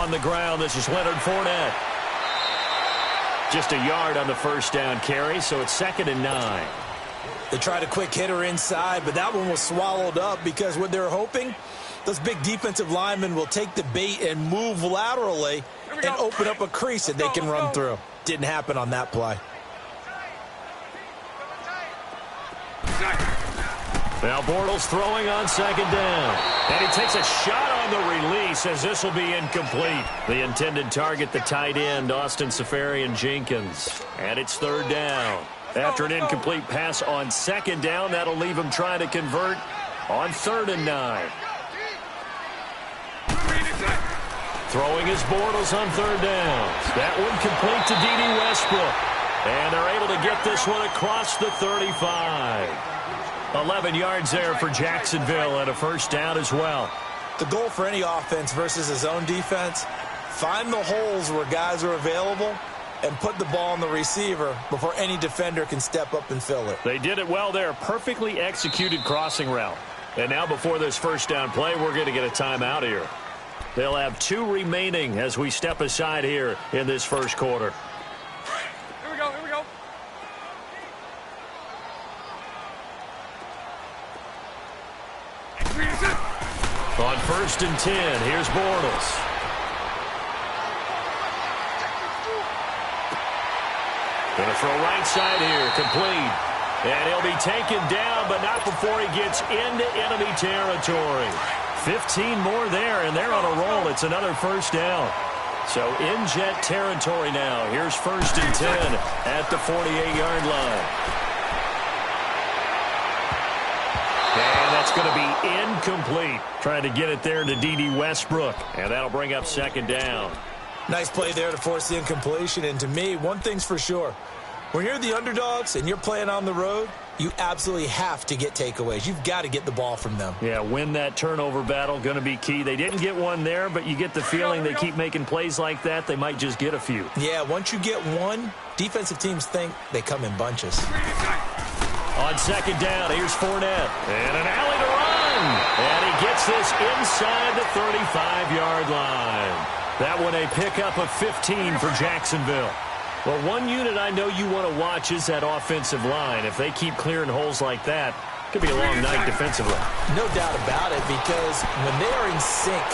on the ground. This is Leonard Fournette. Just a yard on the first down carry, so it's 2nd and 9. They tried a quick hitter inside, but that one was swallowed up because what they're hoping, those big defensive linemen will take the bait and move laterally and open up a crease that they can run through. Didn't happen on that play. Now Bortles throwing on 2nd down. And he takes a shot on the release as this will be incomplete. The intended target, the tight end, Austin Seferian-Jenkins. And it's 3rd down. After an incomplete pass on 2nd down, that'll leave him trying to convert on 3rd and 9. Throwing his Bortles on 3rd down. That one complete to D.D. Westbrook. And they're able to get this one across the 35. 11 yards there for Jacksonville and a first down as well. The goal for any offense versus his own defense, find the holes where guys are available and put the ball on the receiver before any defender can step up and fill it. They did it well there. Perfectly executed crossing route. And now before this first down play, we're going to get a timeout here. They'll have 2 remaining as we step aside here in this first quarter. Here we go. On 1st and 10, here's Bortles. Going to throw right side here, complete. And he'll be taken down, but not before he gets into enemy territory. 15 more there, and they're on a roll. It's another first down. So in Jet territory now. Here's 1st and 10 at the 48-yard line. And that's going to be incomplete. Trying to get it there to D.D. Westbrook. And that'll bring up 2nd down. Nice play there to force the incompletion. And to me, one thing's for sure. When you're the underdogs and you're playing on the road, you absolutely have to get takeaways. You've got to get the ball from them. Yeah, win that turnover battle, going to be key. They didn't get one there, but you get the feeling they keep making plays like that, they might just get a few. Yeah, once you get one, defensive teams think they come in bunches. On 2nd down, here's Fournette. And an alley to run. And he gets this inside the 35-yard line. That one a pickup of 15 for Jacksonville. Well, one unit I know you want to watch is that offensive line. If they keep clearing holes like that, it could be a long night defensively. No doubt about it, because when they are in sync,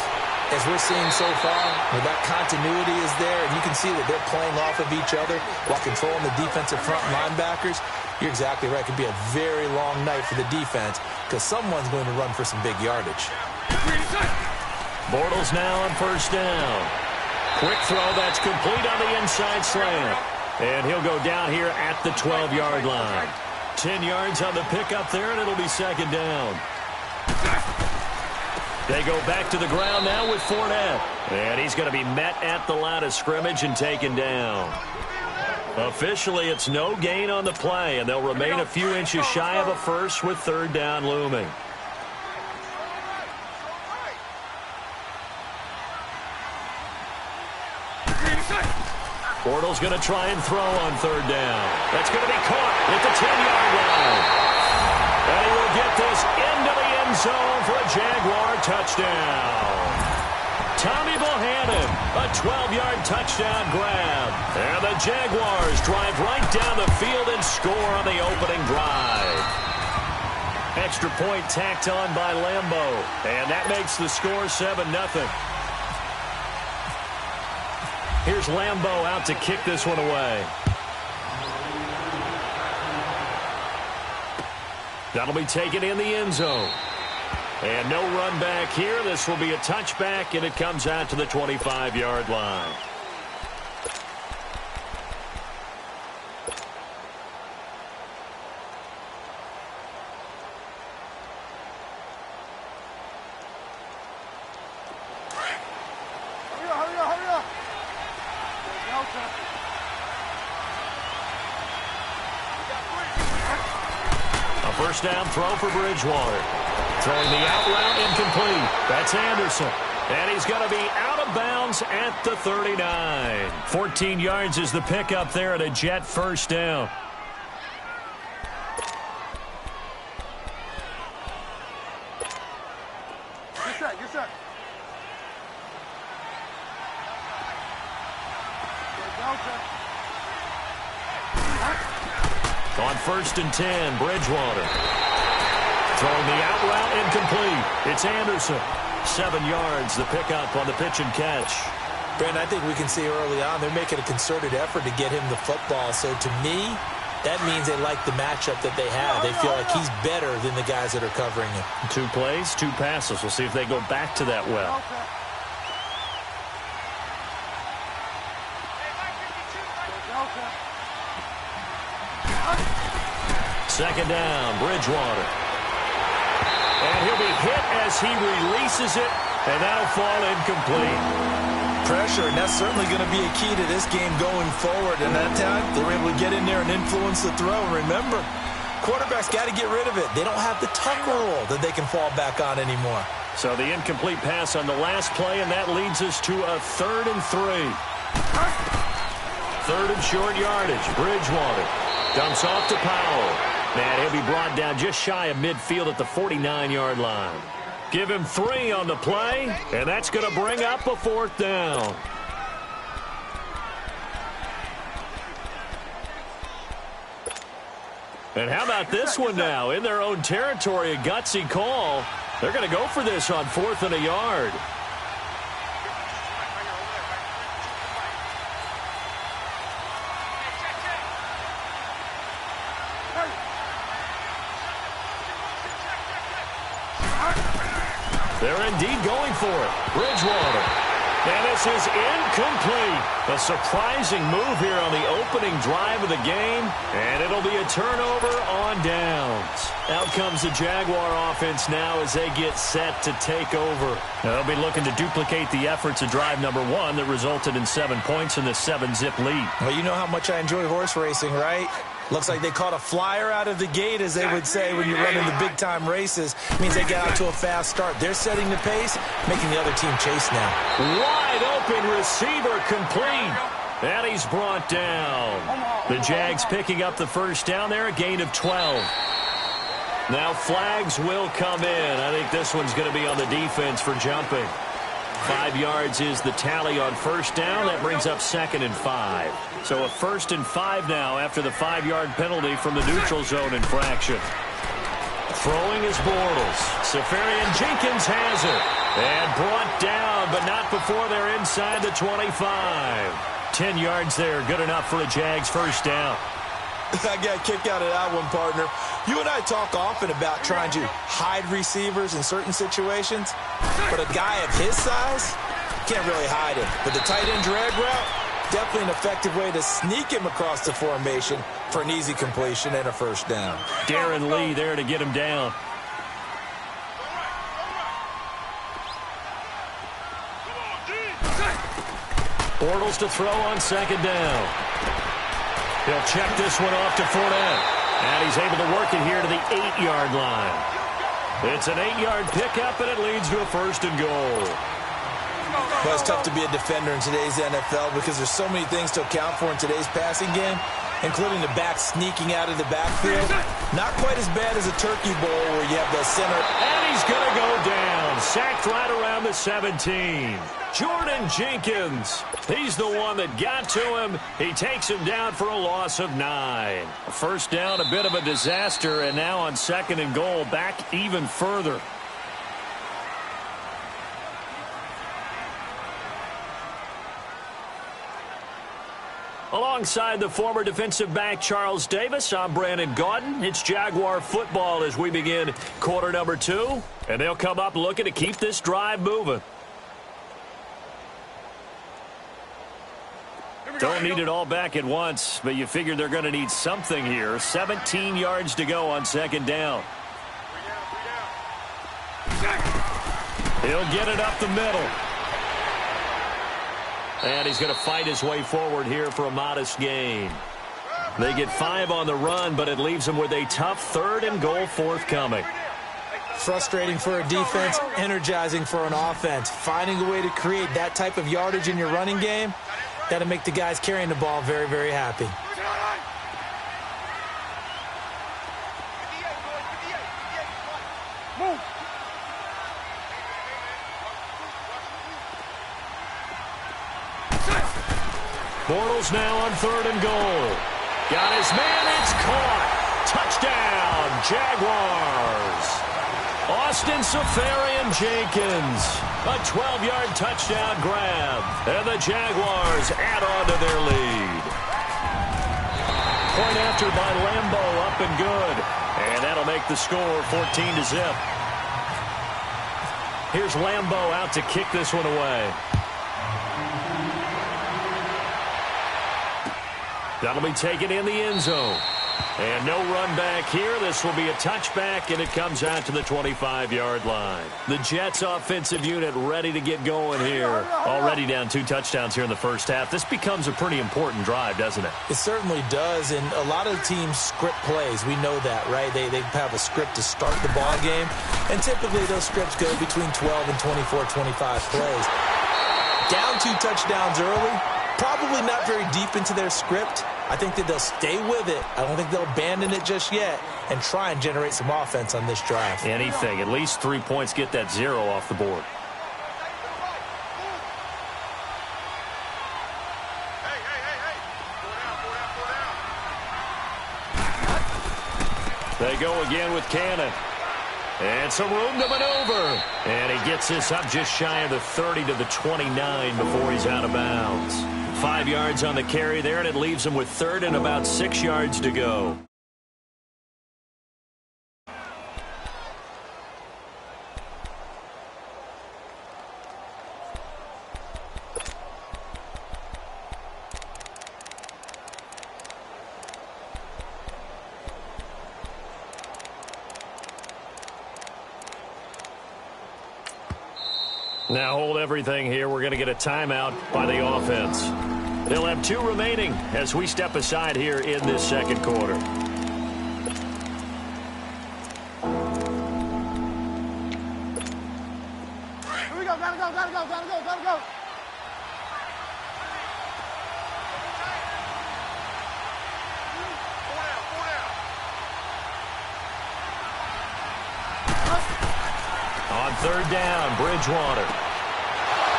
as we're seeing so far, where that continuity is there, and you can see that they're playing off of each other while controlling the defensive front linebackers, you're exactly right. It could be a very long night for the defense because someone's going to run for some big yardage. Bortles now on 1st down. Quick throw that's complete on the inside slant. And he'll go down here at the 12-yard line. 10 yards on the pickup there, and it'll be 2nd down. They go back to the ground now with Fournette. And he's going to be met at the line of scrimmage and taken down. Officially, it's no gain on the play, and they'll remain a few inches shy of a first with 3rd down looming. Bortles going to try and throw on 3rd down. That's going to be caught at the 10-yard line. And he will get this into the end zone for a Jaguar touchdown. Tommy Bohannon, a 12-yard touchdown grab. And the Jaguars drive right down the field and score on the opening drive. Extra point tacked on by Lambo. And that makes the score 7-0. Here's Lambo out to kick this one away. That'll be taken in the end zone. And no run back here. This will be a touchback, and it comes out to the 25-yard line. First down throw for Bridgewater. Throwing the out route incomplete. That's Anderson. And he's going to be out of bounds at the 39. 14 yards is the pickup there at a Jet first down. You're set. On 1st and 10, Bridgewater. Throwing the out route incomplete. It's Anderson. 7 yards, the pickup on the pitch and catch. Brandon, I think we can see early on they're making a concerted effort to get him the football. So to me, that means they like the matchup that they have. They feel like he's better than the guys that are covering him. 2 plays, 2 passes. We'll see if they go back to that well. Second down, Bridgewater. And he'll be hit as he releases it, and that'll fall incomplete. Pressure, and that's certainly going to be a key to this game going forward. And that time, they were able to get in there and influence the throw. Remember, quarterbacks got to get rid of it. They don't have the tuck rule that they can fall back on anymore. So the incomplete pass on the last play, and that leads us to a 3rd and 3. 3rd and short yardage. Bridgewater dumps off to Powell. And he'll be brought down just shy of midfield at the 49-yard line. Give him 3 on the play, and that's going to bring up a 4th down. And how about this one now? In their own territory, a gutsy call. They're going to go for this on 4th and a yard. They're indeed going for it. Bridgewater. And this is incomplete. A surprising move here on the opening drive of the game. And it'll be a turnover on downs. Out comes the Jaguar offense now as they get set to take over. They'll be looking to duplicate the efforts of drive number 1 that resulted in 7 points in the 7-zip lead. Well, you know how much I enjoy horse racing, right? Looks like they caught a flyer out of the gate, as they would say when you're running the big-time races. It means they get out to a fast start. They're setting the pace, making the other team chase now. Wide open receiver complete. And he's brought down. The Jags picking up the first down there, a gain of 12. Now flags will come in. I think this one's going to be on the defense for jumping. 5 yards is the tally on first down. That brings up 2nd and 5. So a 1st and 5 now after the 5-yard penalty from the neutral zone infraction. Throwing is Bortles. Safarian Jenkins has it. And brought down, but not before they're inside the 25. 10 yards there, good enough for a Jags first down. I got a kick out of that one, partner. You and I talk often about trying to hide receivers in certain situations, but a guy of his size can't really hide him. But the tight end drag route, definitely an effective way to sneak him across the formation for an easy completion and a first down. Darren Lee there to get him down. Bortles to throw on 2nd down. He'll check this one off to Fournette. And he's able to work it here to the 8-yard line. It's an 8-yard pickup, and it leads to a 1st and goal. Well, it's tough to be a defender in today's NFL because there's so many things to account for in today's passing game, including the back sneaking out of the backfield. Not quite as bad as a turkey bowl where you have the center. And he's going to go down. Sacked right around the 17. Jordan Jenkins. He's the one that got to him. He takes him down for a loss of 9. First down, a bit of a disaster, and now on 2nd and goal, back even further. Alongside the former defensive back Charles Davis, I'm Brandon Gaudin. It's Jaguar football as we begin quarter number 2. And they'll come up looking to keep this drive moving. Don't need it all back at once, but you figure they're going to need something here. 17 yards to go on 2nd down. He'll get it up the middle. And he's going to fight his way forward here for a modest gain. They get 5 on the run, but it leaves them with a tough 3rd and goal forthcoming. Frustrating for a defense, energizing for an offense. Finding a way to create that type of yardage in your running game, that'll make the guys carrying the ball very, very happy. Bortles now on 3rd and goal. Got his man. It's caught. Touchdown, Jaguars. Austin Safarian-Jenkins. A 12-yard touchdown grab. And the Jaguars add on to their lead. Point after by Lambo, up and good. And that'll make the score 14-0. Here's Lambo out to kick this one away. That'll be taken in the end zone. And no run back here. This will be a touchback, and it comes out to the 25-yard line. The Jets offensive unit ready to get going here. Already down 2 touchdowns here in the first half. This becomes a pretty important drive, doesn't it? It certainly does, and a lot of teams script plays. We know that, right? They have a script to start the ball game, and typically those scripts go between 12 and 24, 25 plays. Down 2 touchdowns early, probably not very deep into their script. I think that they'll stay with it. I don't think they'll abandon it just yet and try and generate some offense on this drive. Anything. At least 3 points, get that 0 off the board. They go again with Cannon. And some room to maneuver. And he gets this up just shy of the 30 to the 29 before he's out of bounds. 5 yards on the carry there, and it leaves him with 3rd and about 6 yards to go. Now hold everything here. We're going to get a timeout by the offense. They'll have 2 remaining as we step aside here in this second quarter. Here we go. Gotta go. On 3rd down, Bridgewater.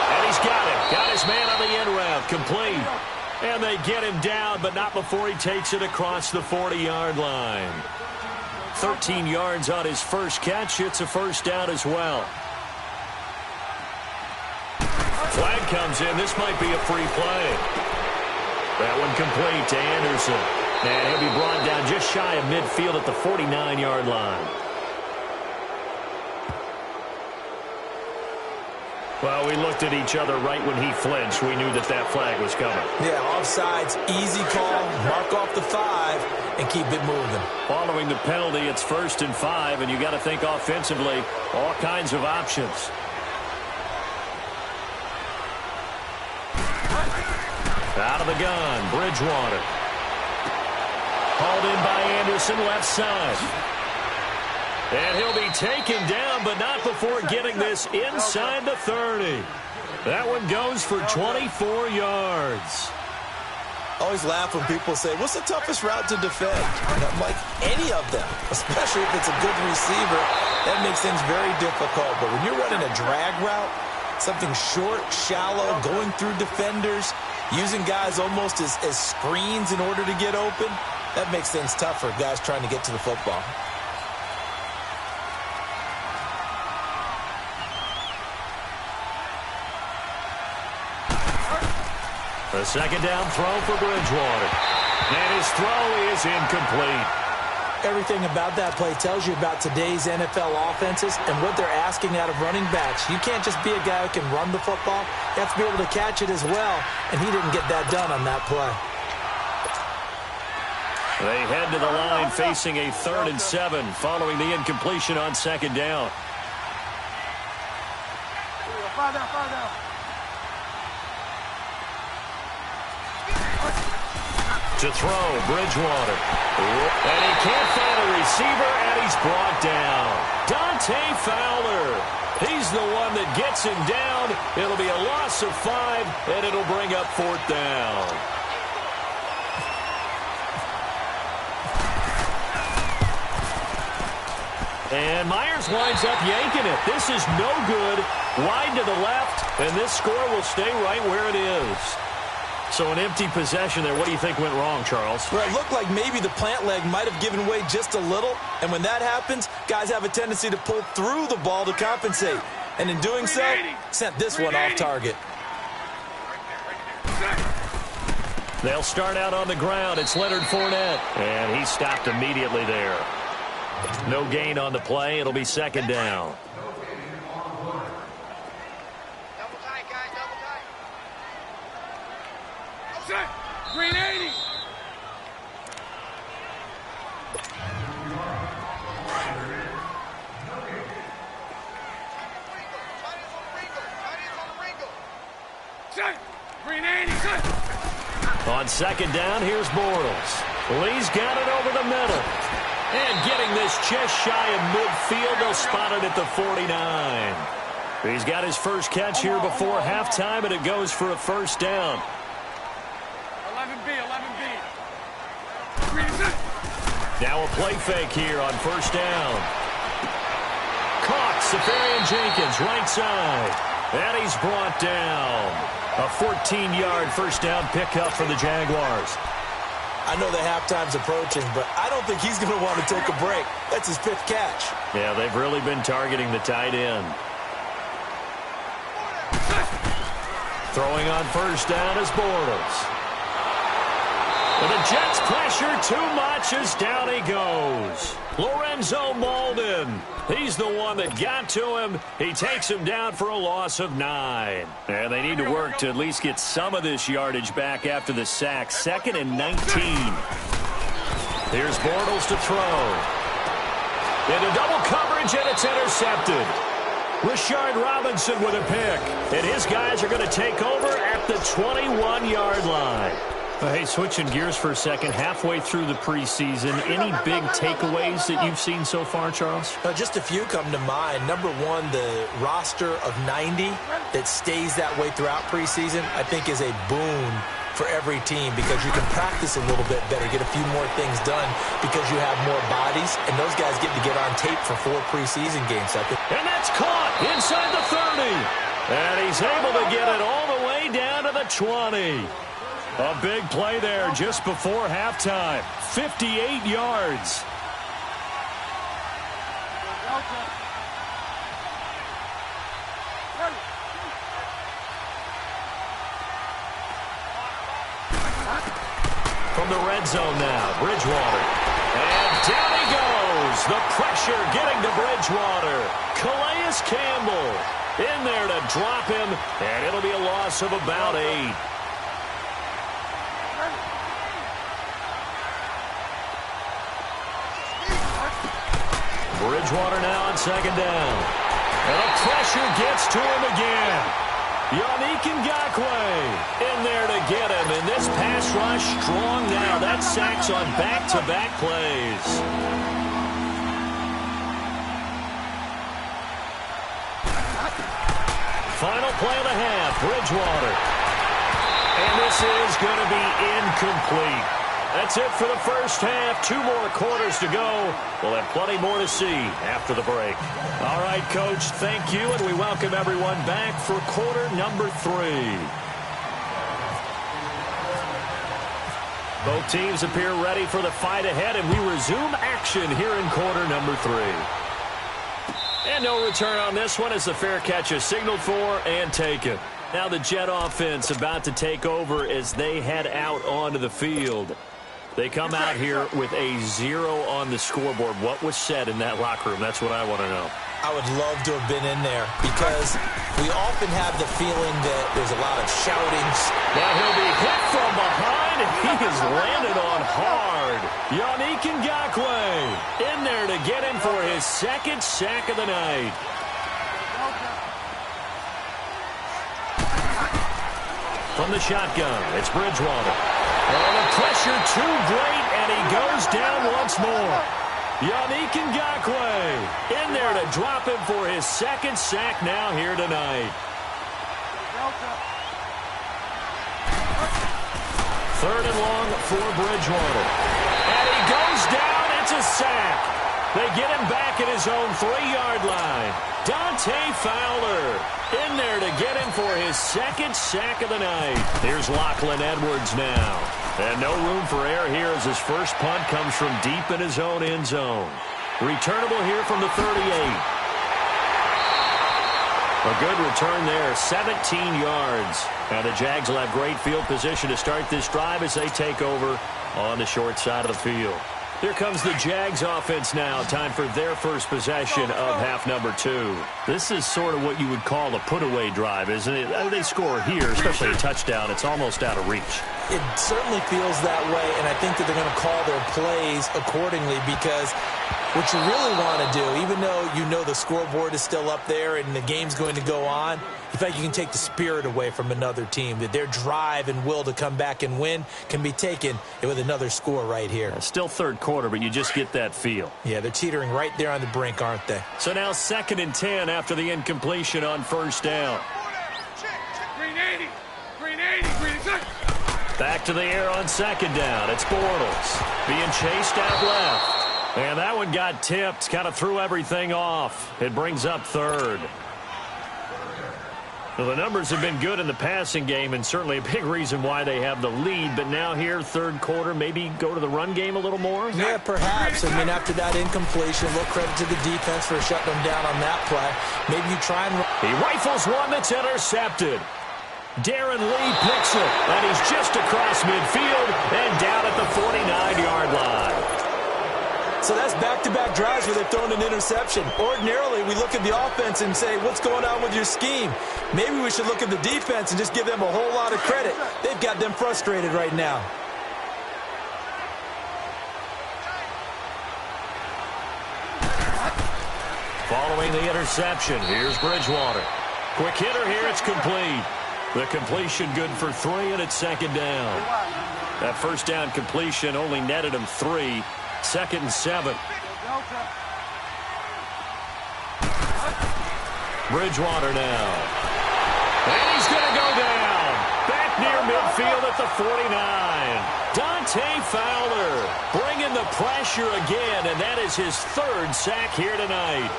And he's got it. Got his man on the end route. Complete. And they get him down, but not before he takes it across the 40-yard line. 13 yards on his first catch. It's a first down as well. Flag comes in. This might be a free play. That one complete to Anderson. And he'll be brought down just shy of midfield at the 49-yard line. Well, we looked at each other right when he flinched. We knew that that flag was coming. Yeah, offsides, easy call, mark off the 5, and keep it moving. Following the penalty, it's 1st and 5, and you got to think offensively, all kinds of options. Out of the gun, Bridgewater. Hauled in by Anderson, left side. And he'll be taken down, but not before getting this inside the 30. That one goes for 24 yards. I always laugh when people say, what's the toughest route to defend? And I'm like, any of them, especially if it's a good receiver. That makes things very difficult. But when you're running a drag route, something short, shallow, going through defenders, using guys almost as screens in order to get open, that makes things tough for guys trying to get to the football. The second down throw for Bridgewater. And his throw is incomplete. Everything about that play tells you about today's NFL offenses and what they're asking out of running backs. You can't just be a guy who can run the football. You have to be able to catch it as well, and he didn't get that done on that play. They head to the line facing a 3rd and 7 following the incompletion on 2nd down. Fire down. To throw, Bridgewater. And he can't find a receiver, and he's brought down. Dante Fowler. He's the one that gets him down. It'll be a loss of 5, and it'll bring up 4th down. And Myers winds up yanking it. This is no good. Wide to the left, and this score will stay right where it is. So an empty possession there. What do you think went wrong, Charles? Well, it looked like maybe the plant leg might have given way just a little. And when that happens, guys have a tendency to pull through the ball to compensate. And in doing so, sent this one off target. They'll start out on the ground. It's Leonard Fournette. And he stopped immediately there. No gain on the play. It'll be second down. Double tight, guys, double tight. Green 80. Green 80. On second down, here's Bortles. Lee's got it over the middle. And getting this just shy of midfield, they'll spot it at the 49. He's got his first catch here before halftime, and it goes for a first down. 11B. Now a play fake here on first down. Caught, Safarian Jenkins, right side. And he's brought down. A 14-yard first down pickup for the Jaguars. I know the halftime's approaching, but I don't think he's going to want to take a break. That's his fifth catch. Yeah, they've really been targeting the tight end. Throwing on first down is Bortles. And the Jets pressure too much as down he goes. Lorenzo Molden. He's the one that got to him. He takes him down for a loss of 9. And they need to work to at least get some of this yardage back after the sack. 2nd and 19. Here's Bortles to throw. Into double coverage, and it's intercepted. Rashard Robinson with a pick. And his guys are going to take over at the 21-yard line. Hey, switching gears for a second, halfway through the preseason, any big takeaways that you've seen so far, Charles? Just a few come to mind. Number one, the roster of 90 that stays that way throughout preseason, I think is a boon for every team because you can practice a little bit better, get a few more things done because you have more bodies, and those guys get to get on tape for 4 preseason games. And that's caught inside the 30. And he's able to get it all the way down to the 20. A big play there just before halftime. 58 yards. From the red zone now, Bridgewater. And down he goes. The pressure getting to Bridgewater. Calais Campbell in there to drop him, and it'll be a loss of about 8. Bridgewater now on second down. And the pressure gets to him again. Yannick Ngakoue in there to get him. And this pass rush strong now. That sacks on back-to-back plays. Final play of the half, Bridgewater. And this is going to be incomplete. That's it for the first half. 2 more quarters to go. We'll have plenty more to see after the break. All right, Coach, thank you, and we welcome everyone back for quarter number 3. Both teams appear ready for the fight ahead, and we resume action here in quarter number 3. And no return on this one as the fair catch is signaled for and taken. Now the Jet offense about to take over as they head out onto the field. They come out here with a 0 on the scoreboard. What was said in that locker room? That's what I want to know. I would love to have been in there because we often have the feeling that there's a lot of shoutings. Now he'll be hit from behind, and he has landed on hard. Yannick Ngakoue in there to get him for his 2nd sack of the night. From the shotgun, it's Bridgewater. And the pressure too great, and he goes down once more. Yannick Ngakoue in there to drop him for his 2nd sack now here tonight. 3rd and long for Bridgewater. And he goes down. It's a sack. They get him back at his own 3-yard line. Dante Fowler in there to get him for his second sack of the night. Here's Lachlan Edwards now. And no room for error here as his first punt comes from deep in his own end zone. Returnable here from the 38. A good return there, 17 yards. And the Jags will have great field position to start this drive as they take over on the short side of the field. Here comes the Jags offense now. Time for their first possession of half number 2. This is sort of what you would call a put-away drive, isn't it? They score here, especially a touchdown. It's almost out of reach. It certainly feels that way, and I think that they're going to call their plays accordingly because what you really want to do, even though you know the scoreboard is still up there and the game's going to go on, in fact, you can take the spirit away from another team, that their drive and will to come back and win can be taken with another score right here. Still third quarter, but you just get that feel. Yeah, they're teetering right there on the brink, aren't they? So now 2nd and 10 after the incompletion on first down. Green 80. Green 80. Green 80. Back to the air on 2nd down. It's Bortles being chased out left. And that one got tipped, kind of threw everything off. It brings up 3rd. Well, the numbers have been good in the passing game and certainly a big reason why they have the lead. But now here, 3rd quarter, maybe go to the run game a little more? Yeah, perhaps. I mean, after that incompletion, a little credit to the defense for shutting them down on that play. Maybe you try and... He rifles one that's intercepted. Darren Lee picks it, and he's just across midfield and down at the 49-yard line. So that's back-to-back drives where they've thrown an interception. Ordinarily, we look at the offense and say, what's going on with your scheme? Maybe we should look at the defense and just give them a whole lot of credit. They've got them frustrated right now. Following the interception, here's Bridgewater. Quick hitter here, it's complete. The completion good for 3, and it's 2nd down. That first down completion only netted him 3. 2nd and 7. Bridgewater now. And he's going to go down. Back near midfield at the 49. Dante Fowler bringing the pressure again, and that is his 3rd sack here tonight.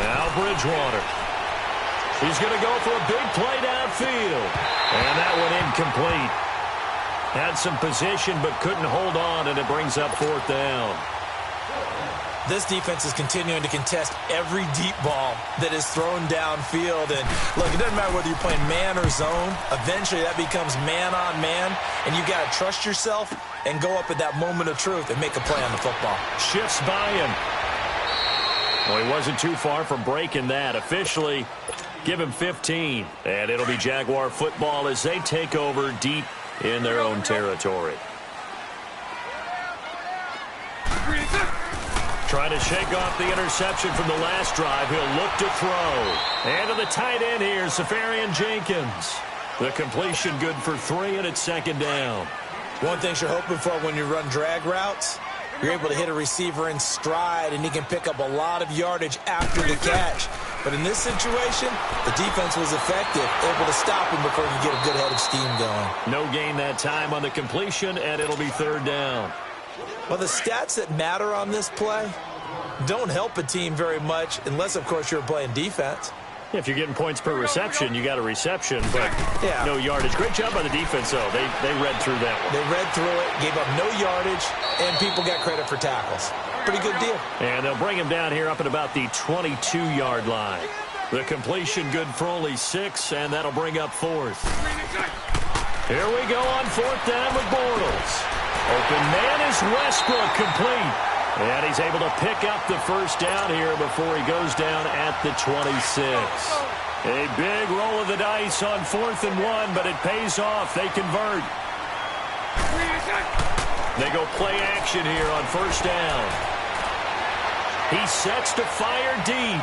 Now Bridgewater. He's going to go for a big play downfield. And that one incomplete. Had some position but couldn't hold on, and it brings up 4th down. This defense is continuing to contest every deep ball that is thrown downfield. And look, it doesn't matter whether you're playing man or zone. Eventually that becomes man on man, and you got to trust yourself and go up at that moment of truth and make a play on the football. Shifts by him. Well, he wasn't too far from breaking that. Officially, give him 15. And it'll be Jaguar football as they take over deep in their own territory. Trying to shake off the interception from the last drive. He'll look to throw. And to the tight end here, Safarian Jenkins. The completion good for 3, and it's 2nd down. One thing you're hoping for when you run drag routes, you're able to hit a receiver in stride, and he can pick up a lot of yardage after the catch. But in this situation, the defense was effective, able to stop him before he could get a good head of steam going. No gain that time on the completion, and it'll be 3rd down. Well, the stats that matter on this play don't help a team very much unless, of course, you're playing defense. If you're getting points per reception, you got a reception, but no yardage. Great job by the defense, though. They read through that one. They read through it, gave up no yardage, and people got credit for tackles. Pretty good deal. And they'll bring him down here up at about the 22-yard line. The completion good for only 6, and that'll bring up 4th. Here we go on 4th down with Bortles. Open man is Westbrook, complete. And he's able to pick up the first down here before he goes down at the 26. A big roll of the dice on 4th and 1, but it pays off. They convert. They go play action here on first down. He sets to fire deep.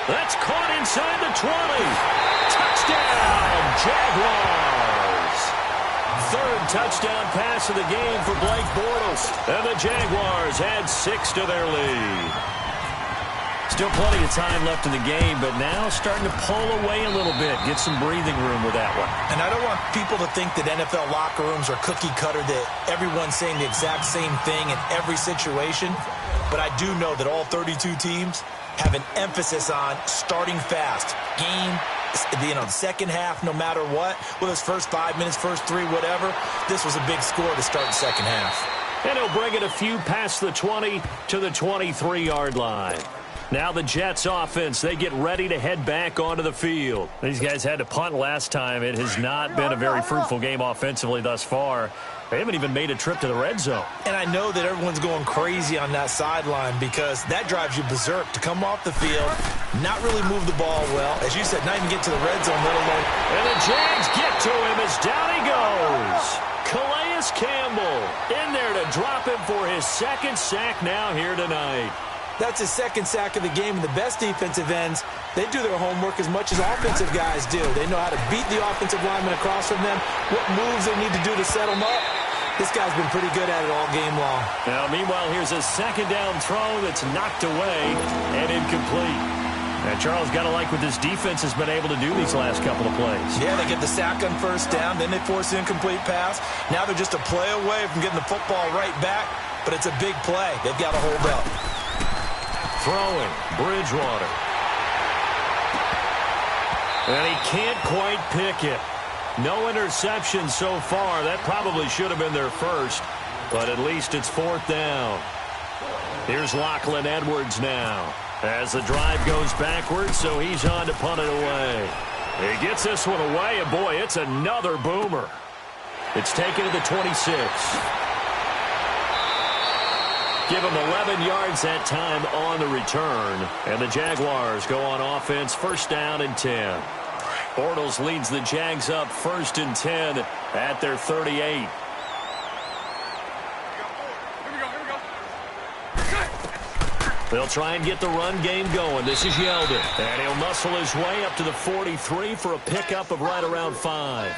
That's caught inside the 20. Touchdown, Jaguars. 3rd touchdown pass of the game for Blake Bortles. And the Jaguars add 6 to their lead. Still plenty of time left in the game, but now starting to pull away a little bit. Get some breathing room with that one. And I don't want people to think that NFL locker rooms are cookie cutter, that everyone's saying the exact same thing in every situation. But I do know that all 32 teams have an emphasis on starting fast. Game, second half, no matter what. Well, it's first 5 minutes, first 3, whatever. This was a big score to start the second half. And he'll bring it a few past the 20 to the 23-yard line. Now the Jets offense, they get ready to head back onto the field. These guys had to punt last time. It has not been a very fruitful game offensively thus far. They haven't even made a trip to the red zone. And I know that everyone's going crazy on that sideline because that drives you berserk to come off the field, not really move the ball well. As you said, not even get to the red zone, let alone. And the Jags get to him as down he goes. Calais Campbell in there to drop him for his second sack now here tonight. That's his second sack of the game, and the best defensive ends, they do their homework as much as offensive guys do. They know how to beat the offensive lineman across from them, what moves they need to do to set them up. This guy's been pretty good at it all game long. Now, meanwhile, here's a second down throw that's knocked away and incomplete. And Charles, got to like what this defense has been able to do these last couple of plays. Yeah, they get the sack on first down, then they force an incomplete pass. Now they're just a play away from getting the football right back, but it's a big play. They've got to hold up. Throwing, Bridgewater. And he can't quite pick it. No interception so far. That probably should have been their first, but at least it's fourth down. Here's Lachlan Edwards now as the drive goes backwards, so he's on to punt it away. He gets this one away, and boy, it's another boomer. It's taken to the 26. Give him 11 yards that time on the return. And the Jaguars go on offense, first down and 10. Bortles leads the Jags up first and 10 at their 38. They'll try and get the run game going. This is Yeldon. And he'll muscle his way up to the 43 for a pickup of right around 5.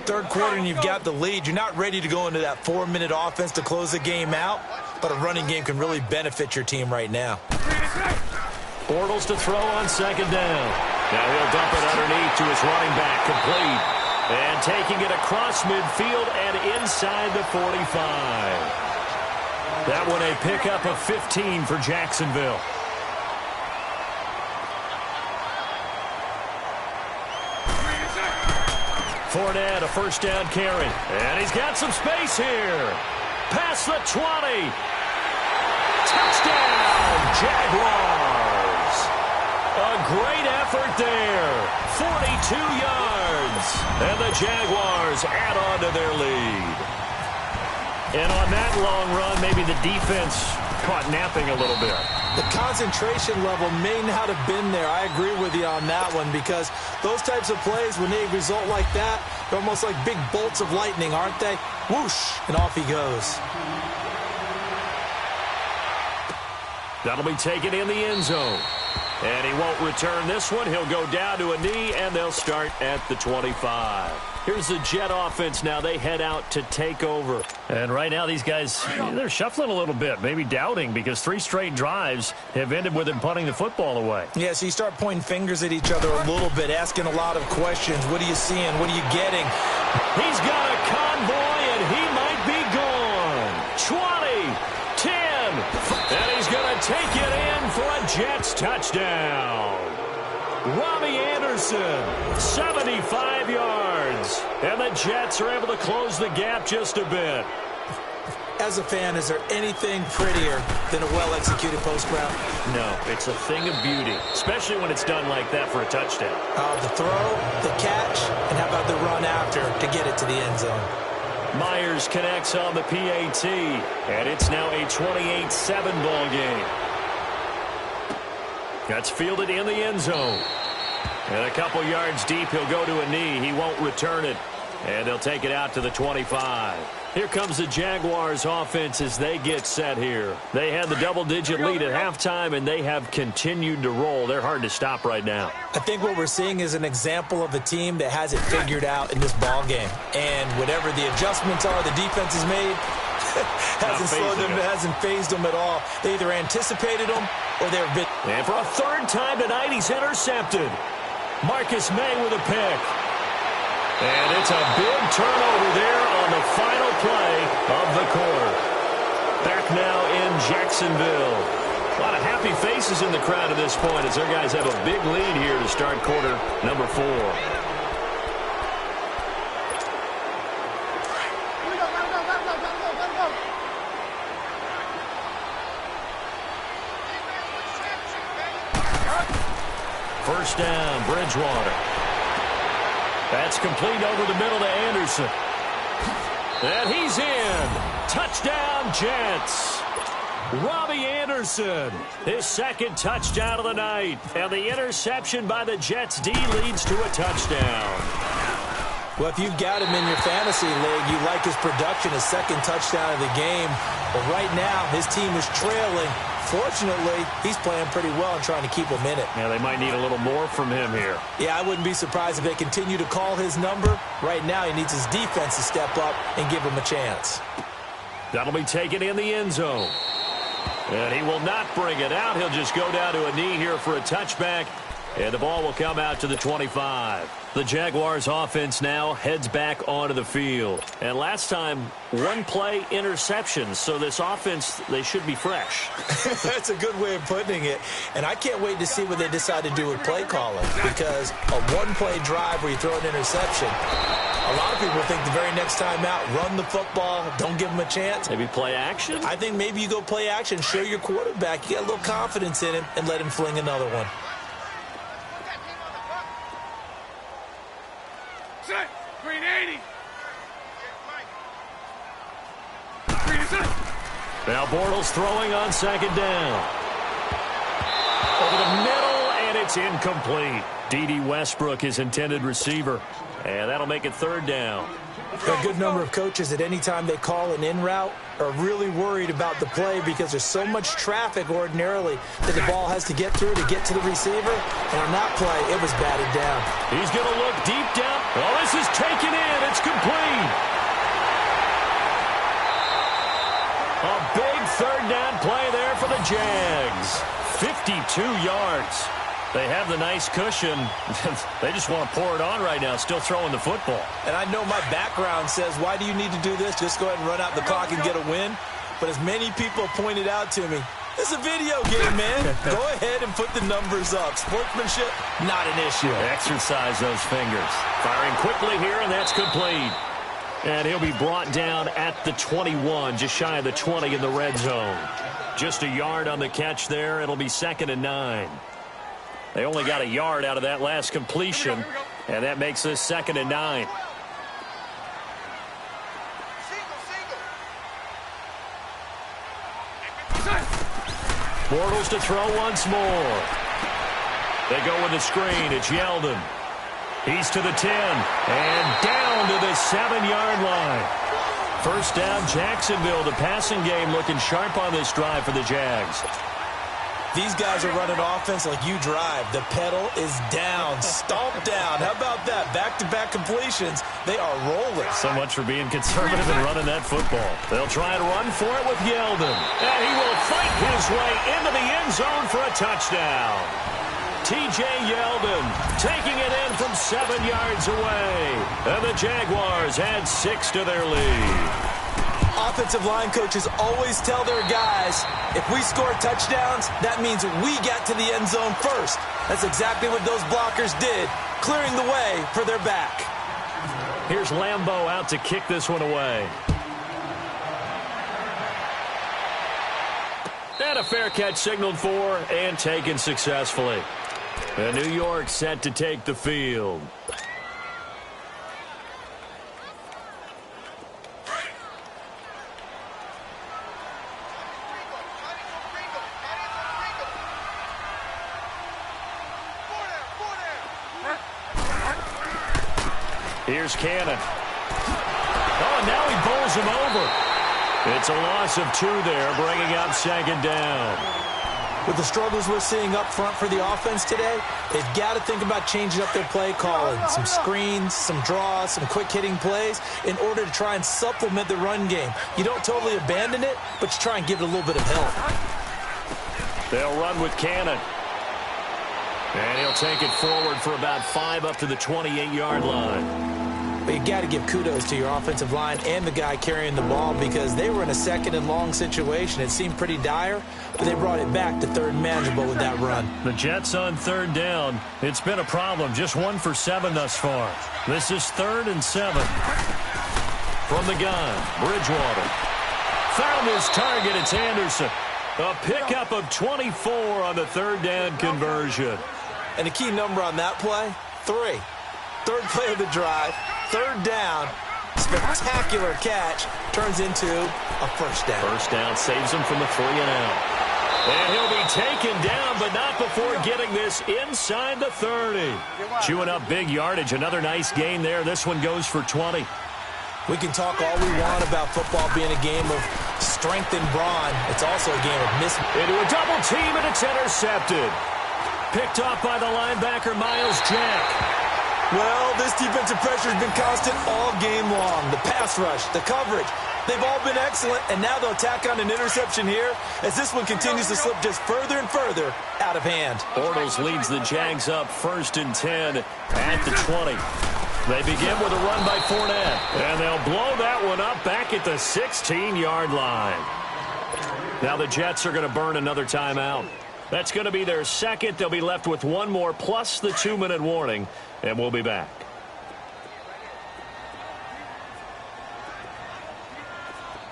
Third quarter and you've got the lead. You're not ready to go into that 4-minute offense to close the game out, but a running game can really benefit your team right now. Bortles to throw on second down. Now he'll dump it underneath to his running back, complete. And taking it across midfield and inside the 45. That one a pickup of 15 for Jacksonville. Fournette, a first down carry. And he's got some space here. Past the 20. Touchdown, Jaguars. A great effort there. 42 yards. And the Jaguars add on to their lead. And on that long run, maybe the defense caught napping a little bit. The concentration level may not have been there. I agree with you on that one because those types of plays, when they result like that, they're almost like big bolts of lightning, aren't they? Whoosh, and off he goes. That'll be taken in the end zone. And he won't return this one. He'll go down to a knee, and they'll start at the 25. Here's the Jet offense now. They head out to take over. And right now, these guys, they're shuffling a little bit, maybe doubting, because 3 straight drives have ended with them punting the football away. Yeah, so you start pointing fingers at each other a little bit, asking a lot of questions. What are you seeing? What are you getting? He's got a convoy, and he might be gone. 20, 10, and he's going to take it in for a Jets touchdown. Robbie Anderson, 75 yards. And the Jets are able to close the gap just a bit. As a fan, is there anything prettier than a well-executed post route? No, it's a thing of beauty, especially when it's done like that for a touchdown. The throw, the catch, and how about the run after to get it to the end zone? Myers connects on the PAT, and it's now a 28-7 ball game. That's fielded in the end zone. And a couple yards deep, he'll go to a knee. He won't return it. And they'll take it out to the 25. Here comes the Jaguars offense as they get set here. They had the double-digit lead at halftime, and they have continued to roll. They're hard to stop right now. I think what we're seeing is an example of a team that has it figured out in this ball game. And whatever the adjustments are the defense has made, hasn't slowed them, hasn't phased them at all. They either anticipated them or they're bit. And for a third time tonight, he's intercepted. Marcus May with a pick. And it's a big turnover there on the final play of the quarter. Back now in Jacksonville. A lot of happy faces in the crowd at this point as their guys have a big lead here to start quarter number 4. First down, Bridgewater. That's complete over the middle to Anderson. And he's in. Touchdown, Jets. Robbie Anderson, his second touchdown of the night. And the interception by the Jets D leads to a touchdown. Well, if you've got him in your fantasy league, you like his production, his second touchdown of the game. But right now, his team is trailing. Fortunately, he's playing pretty well and trying to keep him in it. Yeah, they might need a little more from him here. Yeah, I wouldn't be surprised if they continue to call his number. Right now, he needs his defense to step up and give him a chance. That'll be taken in the end zone. And he will not bring it out. He'll just go down to a knee here for a touchback. And the ball will come out to the 25. The Jaguars offense now heads back onto the field. And last time, one play interception. So this offense, they should be fresh. That's a good way of putting it. And I can't wait to see what they decide to do with play calling. Because a one-play drive where you throw an interception, a lot of people think the very next time out, run the football, don't give him a chance. Maybe play action? I think maybe you go play action, show your quarterback, you get a little confidence in him, and let him fling another one. Set. Green 80. Green set. Now Bortles throwing on second down. Over the middle, and it's incomplete. D.D. Westbrook, his intended receiver. And that'll make it third down. A good number of coaches at any time they call an in route are really worried about the play because there's so much traffic ordinarily that the ball has to get through to get to the receiver. And on that play, it was batted down. He's going to look deep down. Oh, this is taken in. It's complete. A big third down play there for the Jags. 52 yards. They have the nice cushion. They just want to pour it on right now, still throwing the football. And I know my background says, why do you need to do this? Just go ahead and run out the clock and get a win. But as many people pointed out to me, it's a video game, man. Go ahead and put the numbers up. Sportsmanship, not an issue. Exercise those fingers. Firing quickly here, and that's complete. And he'll be brought down at the 21, just shy of the 20 in the red zone. Just a yard on the catch there. It'll be 2nd and 9. They only got a yard out of that last completion, and that makes this 2nd and 9. Bortles to throw once more. They go with the screen. It's Yeldon. He's to the 10, and down to the 7-yard line. First down, Jacksonville. The passing game looking sharp on this drive for the Jags. These guys are running offense like you drive. The pedal is down, stomped down. How about that? Back-to-back completions. They are rolling. So much for being conservative and running that football. They'll try and run for it with Yeldon. And he will fight his way into the end zone for a touchdown. T.J. Yeldon taking it in from 7 yards away. And the Jaguars add 6 to their lead. Offensive line coaches always tell their guys, if we score touchdowns, that means we got to the end zone first. That's exactly what those blockers did, clearing the way for their back. Here's Lambeau out to kick this one away. And a fair catch signaled for and taken successfully. And New York set to take the field. Here's Cannon. Oh, and now he bowls him over. It's a loss of 2 there, bringing up 2nd down. With the struggles we're seeing up front for the offense today, they've got to think about changing up their play calling. Some screens, some draws, some quick-hitting plays in order to try and supplement the run game. You don't totally abandon it, but you try and give it a little bit of help. They'll run with Cannon. And he'll take it forward for about 5 up to the 28-yard line. But you got to give kudos to your offensive line and the guy carrying the ball because they were in a second and long situation. It seemed pretty dire, but they brought it back to third and manageable with that run. The Jets on third down. It's been a problem. Just 1 for 7 thus far. This is 3rd and 7. From the gun, Bridgewater. Found his target. It's Anderson. A pickup of 24 on the third down conversion. And the key number on that play, 3. Third play of the drive, third down, spectacular catch, turns into a first down. First down saves him from the 3 and out. And he'll be taken down, but not before getting this inside the 30. Chewing up big yardage. Another nice gain there. This one goes for 20. We can talk all we want about football being a game of strength and brawn. It's also a game of miss. Into a double team, and it's intercepted. Picked off by the linebacker, Miles Jack. Well, this defensive pressure has been constant all game long. The pass rush, the coverage, they've all been excellent, and now they'll tack on an interception here as this one continues to slip just further and further out of hand. Bortles leads the Jags up 1st and 10 at the 20. They begin with a run by Fournette, and they'll blow that one up back at the 16-yard line. Now the Jets are going to burn another timeout. That's going to be their second. They'll be left with 1 more plus the 2-minute warning, and we'll be back.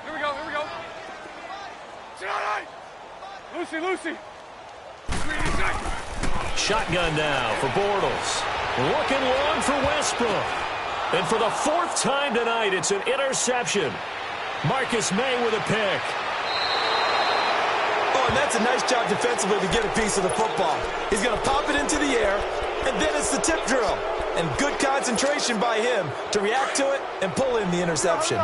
Here we go, here we go. Lucy, Lucy. Shotgun now for Bortles. Looking long for Westbrook. And for the 4th time tonight, it's an interception. Marcus May with a pick. And that's a nice job defensively to get a piece of the football. He's going to pop it into the air, and then it's the tip drill. And good concentration by him to react to it and pull in the interception.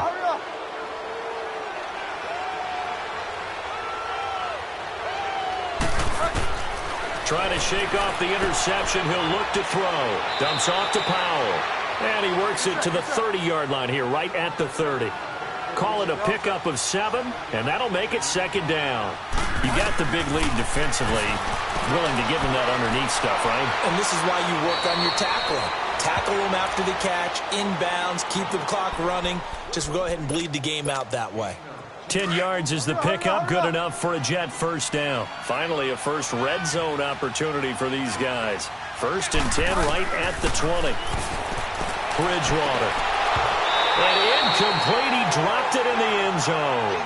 Trying to shake off the interception. He'll look to throw. Dumps off to Powell. And he works it to the 30-yard line here, right at the 30. Call it a pickup of 7, and that'll make it 2nd down. You got the big lead defensively. Willing to give him that underneath stuff, right? And this is why you work on your tackling. Tackle him after the catch, inbounds, keep the clock running. Just go ahead and bleed the game out that way. 10 yards is the pickup. Good enough for a Jet first down. Finally, a first red zone opportunity for these guys. 1st and 10 right at the 20. Bridgewater. And incomplete. He dropped it in the end zone.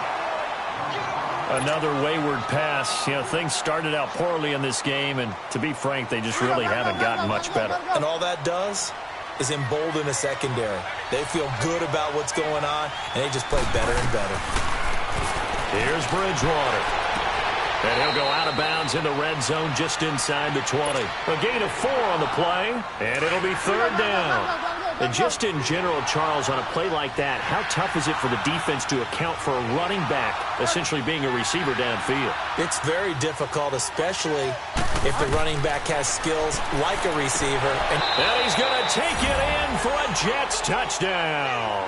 Another wayward pass. You know, things started out poorly in this game, and to be frank, they just really haven't gotten much better. And all that does is embolden the secondary. They feel good about what's going on, and they just play better and better. Here's Bridgewater. And he'll go out of bounds in the red zone just inside the 20. A gain of 4 on the play, and it'll be 3rd down. And just in general, Charles, on a play like that, how tough is it for the defense to account for a running back essentially being a receiver downfield? It's very difficult, especially if the running back has skills like a receiver. And he's going to take it in for a Jets touchdown.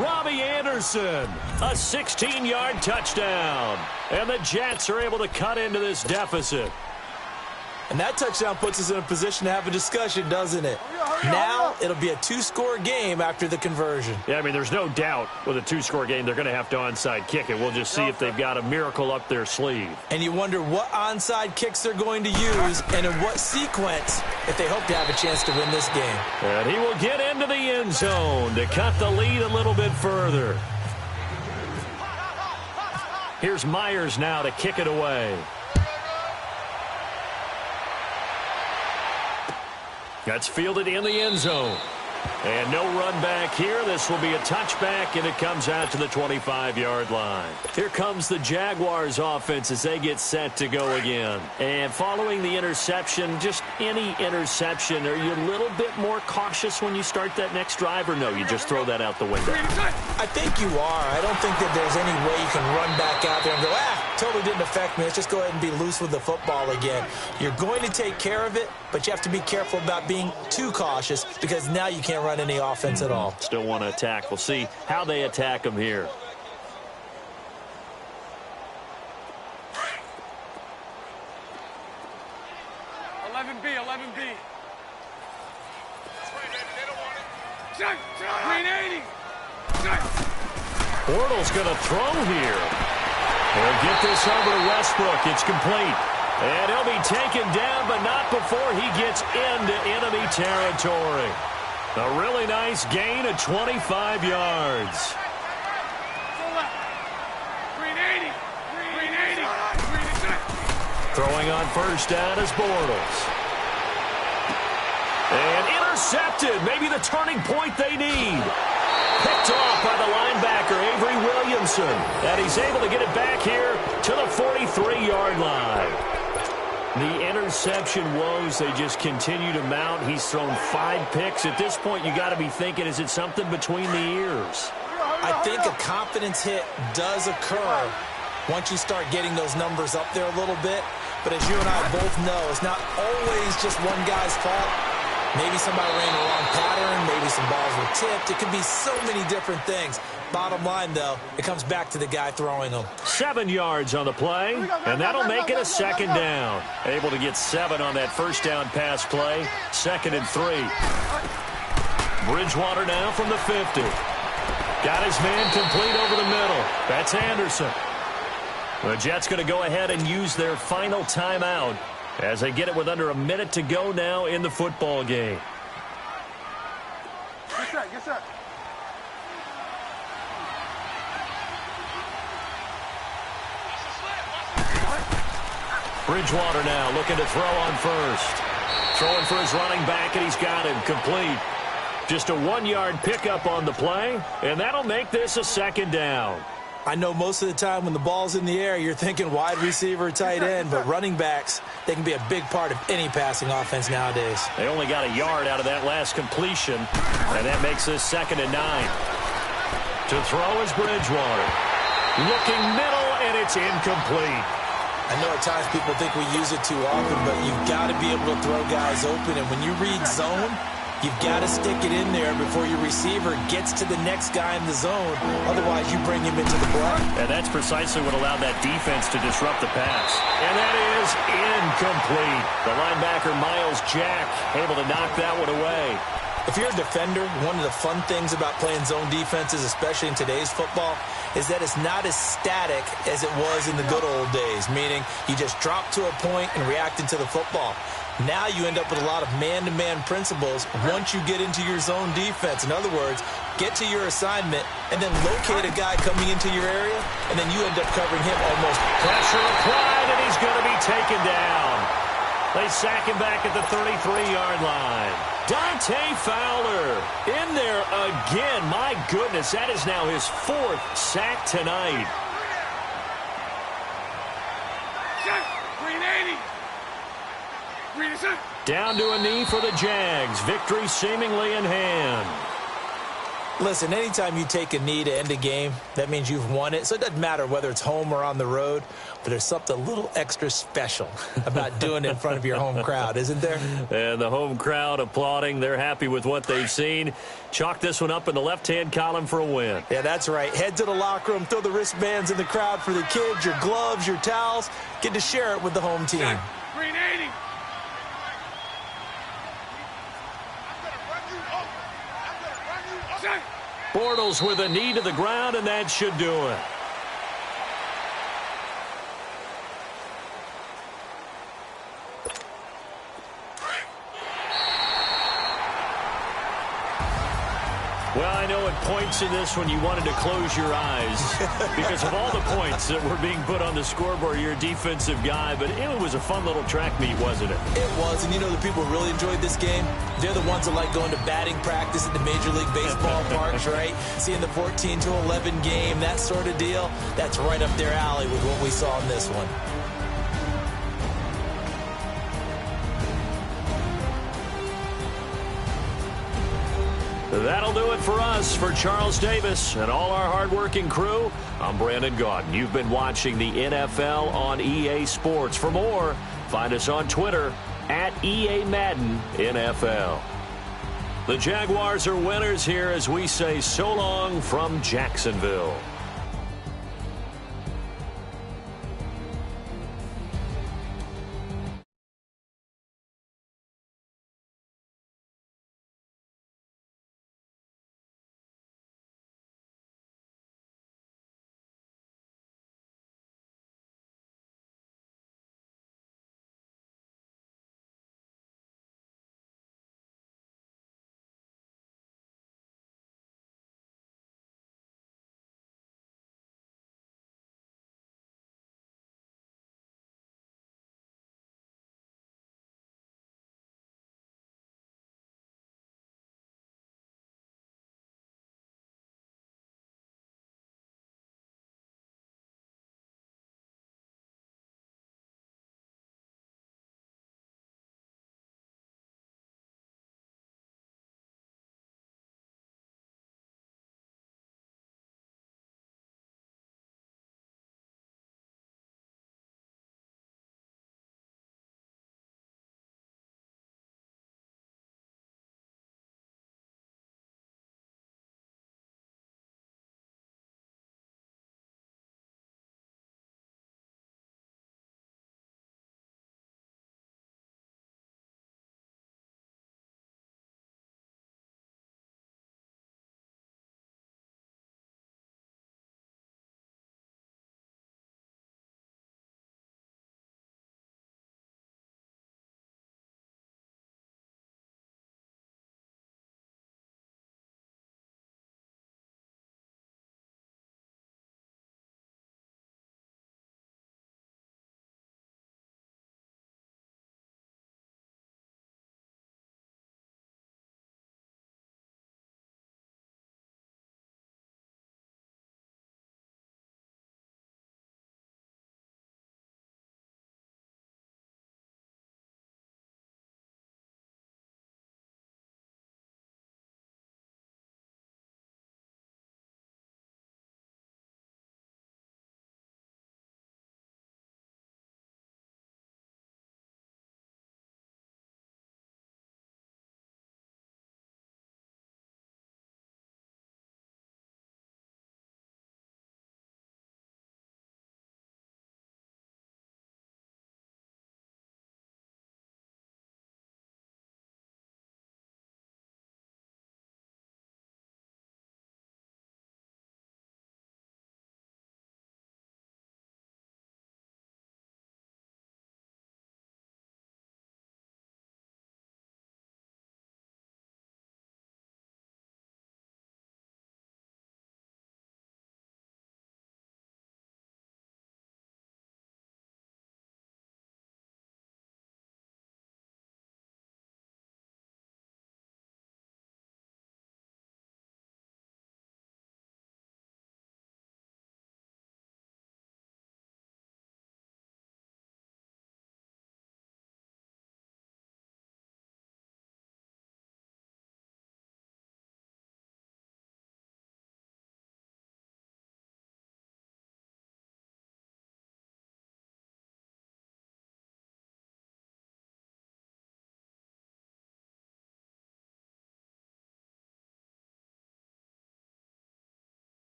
Robbie Anderson, a 16-yard touchdown. And the Jets are able to cut into this deficit. And that touchdown puts us in a position to have a discussion, doesn't it? Now it'll be a 2-score game after the conversion. Yeah, I mean, there's no doubt with a 2-score game they're going to have to onside kick it. We'll just see if they've got a miracle up their sleeve. And you wonder what onside kicks they're going to use and in what sequence if they hope to have a chance to win this game. And he will get into the end zone to cut the lead a little bit further. Here's Myers now to kick it away. That's fielded in the end zone. And no run back here. This will be a touchback, and it comes out to the 25-yard line. Here comes the Jaguars offense as they get set to go again. And following the interception, just any interception, are you a little bit more cautious when you start that next drive, or no, you just throw that out the window? I think you are. I don't think that there's any way you can run back out there and go, totally didn't affect me. Let's just go ahead and be loose with the football again. You're going to take care of it, but you have to be careful about being too cautious because now you can't run any offense at all. Still want to attack. We'll see how they attack them here. Green 80. Bortles going to throw here. He'll get this over to Westbrook. It's complete. And he'll be taken down, but not before he gets into enemy territory. A really nice gain of 25 yards. Green 80. Green 80. Green 80. Throwing on first down is Bortles. And intercepted. Maybe the turning point they need. Picked off by the linebacker, Avery Williamson. And he's able to get it back here to the 43-yard line. The interception woes, they just continue to mount. He's thrown 5 picks. At this point, you got to be thinking, is it something between the ears? I think a confidence hit does occur once you start getting those numbers up there a little bit. But as you and I both know, it's not always just one guy's fault. Maybe somebody ran the wrong pattern. Maybe some balls were tipped. It could be so many different things. Bottom line, though, it comes back to the guy throwing them. 7 yards on the play, and that'll make it a second down. Able to get 7 on that first down pass play. 2nd and 3. Bridgewater now from the 50. Got his man complete over the middle. That's Anderson. The Jets going to go ahead and use their final timeout as they get it with under a minute to go now in the football game. Yes, sir. Yes, sir. Bridgewater now looking to throw on first. Throwing for his running back, and he's got him complete. Just a 1-yard pickup on the play, and that'll make this a second down. I know most of the time when the ball's in the air, you're thinking wide receiver, tight end, but running backs, they can be a big part of any passing offense nowadays. They only got a yard out of that last completion, and that makes this 2nd and 9. To throw is Bridgewater. Looking middle, and it's incomplete. I know at times people think we use it too often, but you've got to be able to throw guys open, and when you read zone, you've got to stick it in there before your receiver gets to the next guy in the zone. Otherwise, you bring him into the play. And that's precisely what allowed that defense to disrupt the pass. And that is incomplete. The linebacker, Miles Jack, able to knock that one away. If you're a defender, one of the fun things about playing zone defenses, especially in today's football, is that it's not as static as it was in the good old days, meaning you just drop to a point and react into the football. Now you end up with a lot of man-to-man principles once you get into your zone defense. In other words, get to your assignment and then locate a guy coming into your area, and then you end up covering him almost. Pressure applied, and he's going to be taken down. They sack him back at the 33-yard line. Dante Fowler in there again. My goodness, that is now his 4th sack tonight. Green 80. Green is it. Down to a knee for the Jags. Victory seemingly in hand. Listen, anytime you take a knee to end a game, that means you've won it. So it doesn't matter whether it's home or on the road, but there's something a little extra special about doing it in front of your home crowd, isn't there? And the home crowd applauding. They're happy with what they've seen. Chalk this one up in the left-hand column for a win. Yeah, that's right. Head to the locker room, throw the wristbands in the crowd for the kids, your gloves, your towels. Get to share it with the home team. Green 80. Bortles with a knee to the ground, and that should do it. Well, I know at points in this one you wanted to close your eyes because of all the points that were being put on the scoreboard. You're a defensive guy, but it was a fun little track meet, wasn't it? It was, and you know the people who really enjoyed this game? They're the ones that like going to batting practice at the Major League Baseball parks, right? Seeing the 14-11 game, that sort of deal. That's right up their alley with what we saw in this one. That'll do it for us. For Charles Davis and all our hardworking crew, I'm Brandon Gaudin. You've been watching the NFL on EA Sports. For more, find us on Twitter at EA Madden NFL. The Jaguars are winners here as we say so long from Jacksonville.